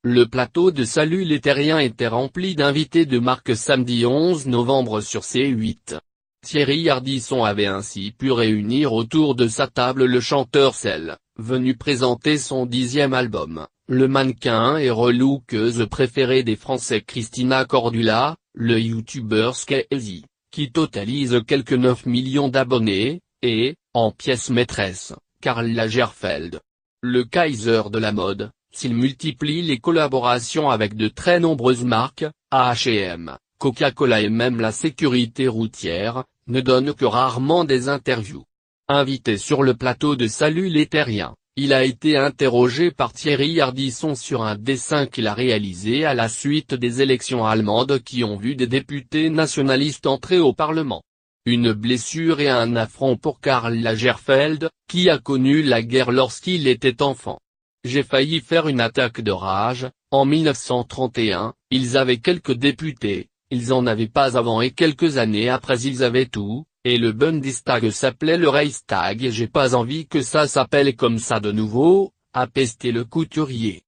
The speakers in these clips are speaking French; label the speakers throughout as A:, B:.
A: Le plateau de Salut les Terriens était rempli d'invités de marque samedi 11 novembre sur C8. Thierry Ardisson avait ainsi pu réunir autour de sa table le chanteur Sel, venu présenter son 10e album, le mannequin et relookeuse préféré des Français Christina Cordula, le youtubeur Skeezy, qui totalise quelques 9 millions d'abonnés, et, en pièce maîtresse, Karl Lagerfeld. Le Kaiser de la mode, s'il multiplie les collaborations avec de très nombreuses marques, H&M, Coca-Cola et même la sécurité routière, ne donne que rarement des interviews. Invité sur le plateau de Salut les Terriens, il a été interrogé par Thierry Ardisson sur un dessin qu'il a réalisé à la suite des élections allemandes qui ont vu des députés nationalistes entrer au Parlement. Une blessure et un affront pour Karl Lagerfeld, qui a connu la guerre lorsqu'il était enfant. J'ai failli faire une attaque de rage. En 1931, ils avaient quelques députés, ils en avaient pas avant et quelques années après ils avaient tout, et le Bundestag s'appelait le Reichstag et j'ai pas envie que ça s'appelle comme ça de nouveau, a pesté le couturier.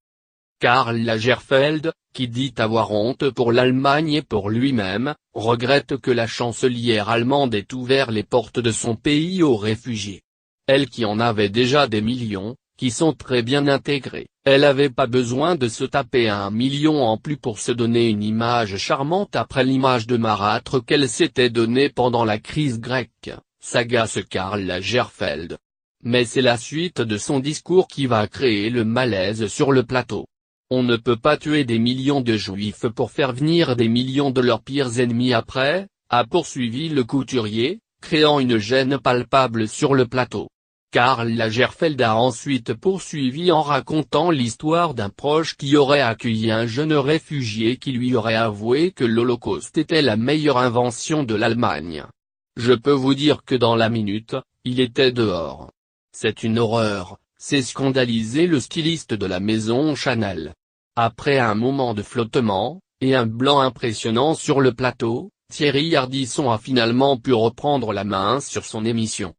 A: Karl Lagerfeld, qui dit avoir honte pour l'Allemagne et pour lui-même, regrette que la chancelière allemande ait ouvert les portes de son pays aux réfugiés. Elle qui en avait déjà des millions, qui sont très bien intégrés, elle avait pas besoin de se taper 1 million en plus pour se donner une image charmante après l'image de marâtre qu'elle s'était donnée pendant la crise grecque, s'agace Karl Lagerfeld. Mais c'est la suite de son discours qui va créer le malaise sur le plateau. On ne peut pas tuer des millions de juifs pour faire venir des millions de leurs pires ennemis après, a poursuivi le couturier, créant une gêne palpable sur le plateau. Karl Lagerfeld a ensuite poursuivi en racontant l'histoire d'un proche qui aurait accueilli un jeune réfugié qui lui aurait avoué que l'Holocauste était la meilleure invention de l'Allemagne. Je peux vous dire que dans la minute, il était dehors. C'est une horreur, s'est scandalisé le styliste de la maison Chanel. Après un moment de flottement, et un blanc impressionnant sur le plateau, Thierry Ardisson a finalement pu reprendre la main sur son émission.